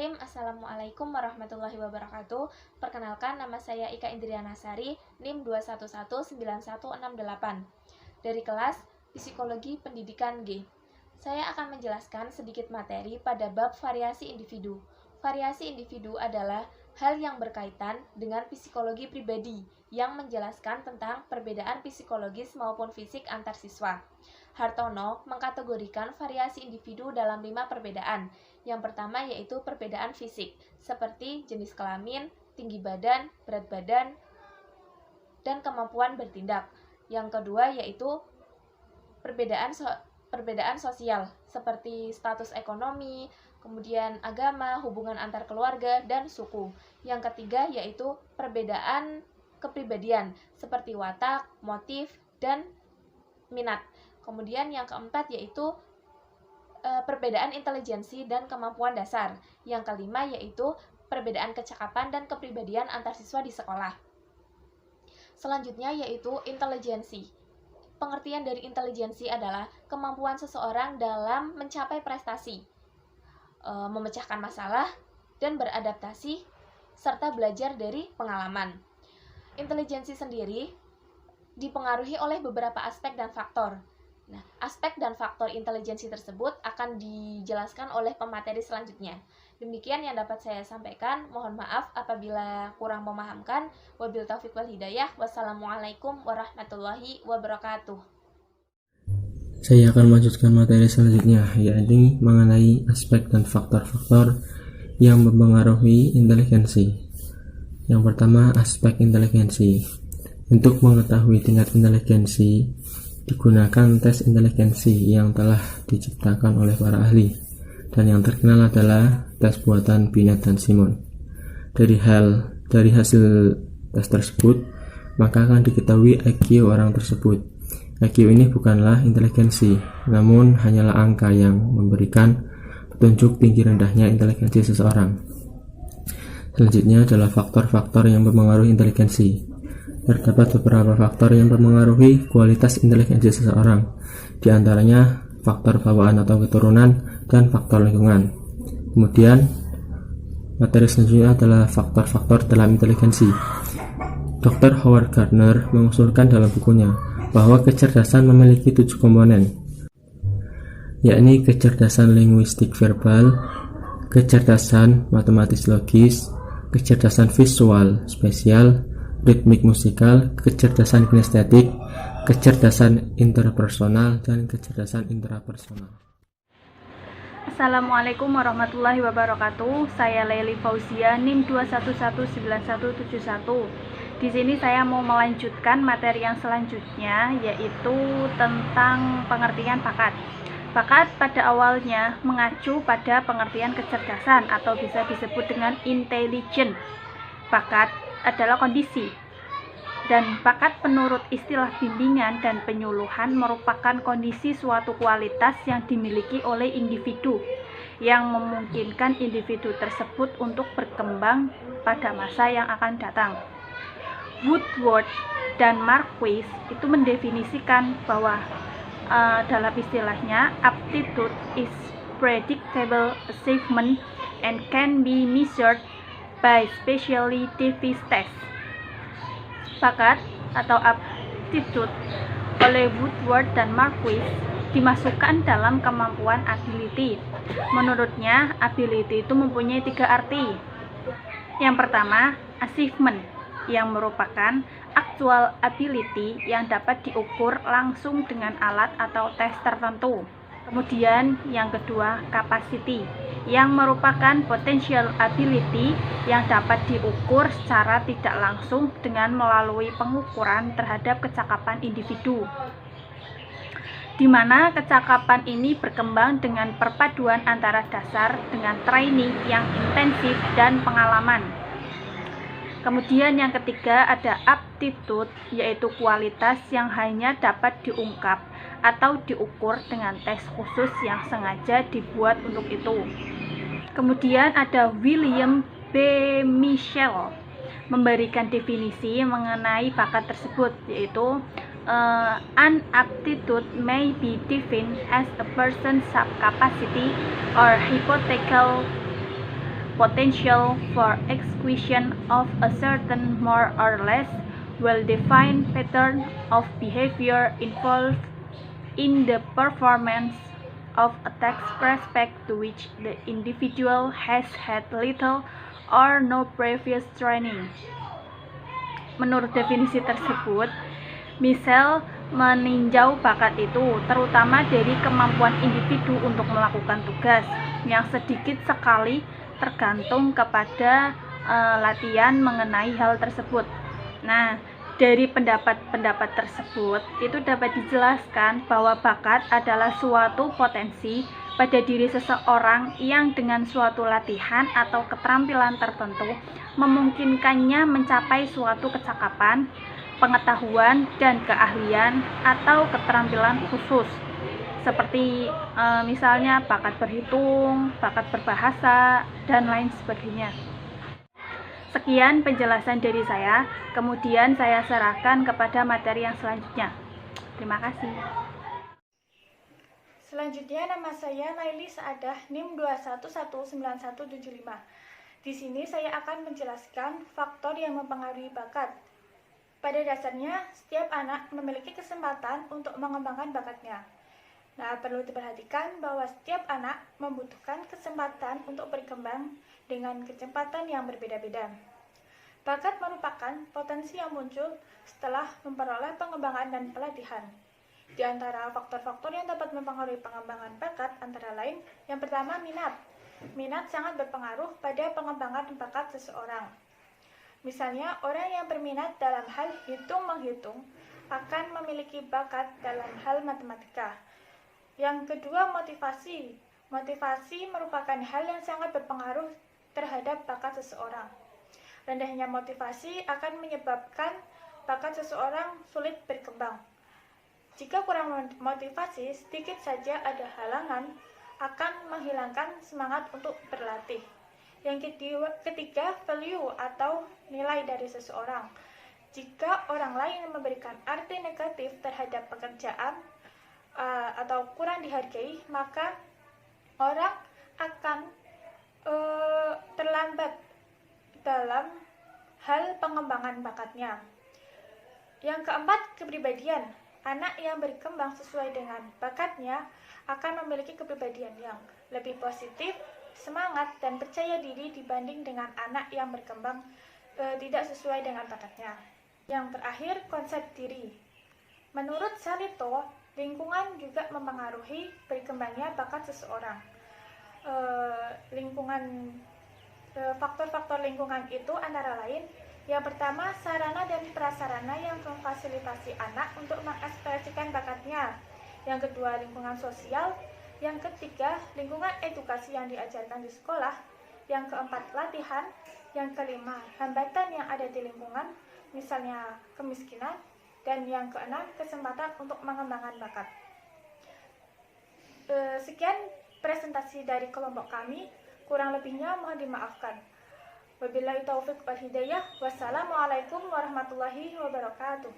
Bismillahirrahmanirrahim. Assalamualaikum warahmatullahi wabarakatuh. Perkenalkan, nama saya Ika Indriana Sari, NIM 2119168 dari kelas Psikologi Pendidikan G. Saya akan menjelaskan sedikit materi pada bab variasi individu. Variasi individu adalah hal yang berkaitan dengan psikologi pribadi yang menjelaskan tentang perbedaan psikologis maupun fisik antar siswa. Hartono mengkategorikan variasi individu dalam 5 perbedaan. Yang pertama yaitu perbedaan fisik, seperti jenis kelamin, tinggi badan, berat badan, dan kemampuan bertindak. Yang kedua yaitu perbedaan sosial, seperti status ekonomi, kemudian agama, hubungan antar keluarga, dan suku. Yang ketiga yaitu perbedaan kepribadian, seperti watak, motif, dan minat. Kemudian yang keempat yaitu perbedaan intelijensi dan kemampuan dasar. Yang kelima yaitu perbedaan kecakapan dan kepribadian antar siswa di sekolah. Selanjutnya yaitu intelijensi. Pengertian dari intelijensi adalah kemampuan seseorang dalam mencapai prestasi, memecahkan masalah, dan beradaptasi, serta belajar dari pengalaman. Intelijensi sendiri dipengaruhi oleh beberapa aspek dan faktor. Nah, aspek dan faktor intelijensi tersebut akan dijelaskan oleh pemateri selanjutnya. Demikian yang dapat saya sampaikan. Mohon maaf apabila kurang memahamkan. Wabil taufiq wal hidayah. Wassalamualaikum warahmatullahi wabarakatuh. Saya akan melanjutkan materi selanjutnya, yakni mengenai aspek dan faktor-faktor yang mempengaruhi intelijensi. Yang pertama, aspek intelijensi. Untuk mengetahui tingkat intelijensi, digunakan tes intelijensi yang telah diciptakan oleh para ahli, dan yang terkenal adalah tes buatan Binet dan Simon. Dari hasil tes tersebut, maka akan diketahui IQ orang tersebut. IQ ini bukanlah intelijensi, namun hanyalah angka yang memberikan petunjuk tinggi rendahnya intelijensi seseorang. Selanjutnya adalah faktor-faktor yang mempengaruhi intelijensi. Terdapat beberapa faktor yang mempengaruhi kualitas intelijensi seseorang, di antaranya faktor bawaan atau keturunan dan faktor lingkungan. Kemudian, materi selanjutnya adalah faktor-faktor dalam intelijensi. Dr. Howard Gardner mengusulkan dalam bukunya bahwa kecerdasan memiliki 7 komponen, yakni kecerdasan linguistik verbal, kecerdasan matematis logis, kecerdasan visual spesial, ritmik musikal, kecerdasan kinestetik, kecerdasan interpersonal, dan kecerdasan intrapersonal. Assalamualaikum warahmatullahi wabarakatuh. Saya Leili Fauzia, NIM 2119171. Di sini saya mau melanjutkan materi yang selanjutnya, yaitu tentang pengertian bakat. Bakat pada awalnya mengacu pada pengertian kecerdasan atau bisa disebut dengan intelligent. Bakat adalah kondisi, dan bakat menurut istilah bimbingan dan penyuluhan merupakan kondisi suatu kualitas yang dimiliki oleh individu yang memungkinkan individu tersebut untuk berkembang pada masa yang akan datang. Woodward dan Marquis itu mendefinisikan bahwa dalam istilahnya, aptitude is predictable achievement and can be measured by specially defined tests. Bakat atau aptitude oleh Woodward dan Marquis dimasukkan dalam kemampuan ability. Menurutnya, ability itu mempunyai 3 arti. Yang pertama, achievement, yang merupakan actual ability yang dapat diukur langsung dengan alat atau tes tertentu. Kemudian yang kedua, capacity, yang merupakan potential ability yang dapat diukur secara tidak langsung dengan melalui pengukuran terhadap kecakapan individu, di mana kecakapan ini berkembang dengan perpaduan antara dasar dengan training yang intensif dan pengalaman. Kemudian yang ketiga ada aptitude, yaitu kualitas yang hanya dapat diungkap atau diukur dengan tes khusus yang sengaja dibuat untuk itu. Kemudian ada William B. Michel memberikan definisi mengenai bakat tersebut, yaitu an aptitude may be defined as a person's capacity or hypothetical potential for execution of a certain more or less well-defined pattern of behavior involved in the performance of a task respect to which the individual has had little or no previous training. Menurut definisi tersebut, Michel meninjau bakat itu terutama dari kemampuan individu untuk melakukan tugas yang sedikit sekali tergantung kepada latihan mengenai hal tersebut. Nah, dari pendapat-pendapat tersebut itu dapat dijelaskan bahwa bakat adalah suatu potensi pada diri seseorang yang dengan suatu latihan atau keterampilan tertentu memungkinkannya mencapai suatu kecakapan, pengetahuan dan keahlian atau keterampilan khusus seperti misalnya bakat berhitung, bakat berbahasa, dan lain sebagainya. Sekian penjelasan dari saya, kemudian saya serahkan kepada materi yang selanjutnya. Terima kasih. Selanjutnya nama saya Naili Saadah, NIM 2119175. Di sini saya akan menjelaskan faktor yang mempengaruhi bakat. Pada dasarnya, setiap anak memiliki kesempatan untuk mengembangkan bakatnya. Nah, perlu diperhatikan bahwa setiap anak membutuhkan kesempatan untuk berkembang dengan kecepatan yang berbeda-beda. Bakat merupakan potensi yang muncul setelah memperoleh pengembangan dan pelatihan. Di antara faktor-faktor yang dapat mempengaruhi pengembangan bakat antara lain, yang pertama minat. Minat sangat berpengaruh pada pengembangan bakat seseorang. Misalnya, orang yang berminat dalam hal hitung-menghitung akan memiliki bakat dalam hal matematika. Yang kedua, motivasi. Motivasi merupakan hal yang sangat berpengaruh terhadap bakat seseorang. Rendahnya motivasi akan menyebabkan bakat seseorang sulit berkembang. Jika kurang motivasi, sedikit saja ada halangan akan menghilangkan semangat untuk berlatih. Yang ketiga, value atau nilai dari seseorang. Jika orang lain memberikan arti negatif terhadap pekerjaan atau kurang dihargai, maka orang akan terlambat dalam hal pengembangan bakatnya. Yang keempat, kepribadian. Anak yang berkembang sesuai dengan bakatnya akan memiliki kepribadian yang lebih positif, semangat, dan percaya diri dibanding dengan anak yang berkembang tidak sesuai dengan bakatnya. Yang terakhir, konsep diri. Menurut Salito, lingkungan juga mempengaruhi berkembangnya bakat seseorang. Faktor-faktor lingkungan itu antara lain, yang pertama, sarana dan prasarana yang memfasilitasi anak untuk mengekspresikan bakatnya. Yang kedua, lingkungan sosial. Yang ketiga, lingkungan edukasi yang diajarkan di sekolah. Yang keempat, latihan. Yang kelima, hambatan yang ada di lingkungan, misalnya kemiskinan. Dan yang keenam, kesempatan untuk mengembangkan bakat. Sekian presentasi dari kelompok kami. Kurang lebihnya mohon dimaafkan. Wabillahi taufiq wal hidayah. Wassalamualaikum warahmatullahi wabarakatuh.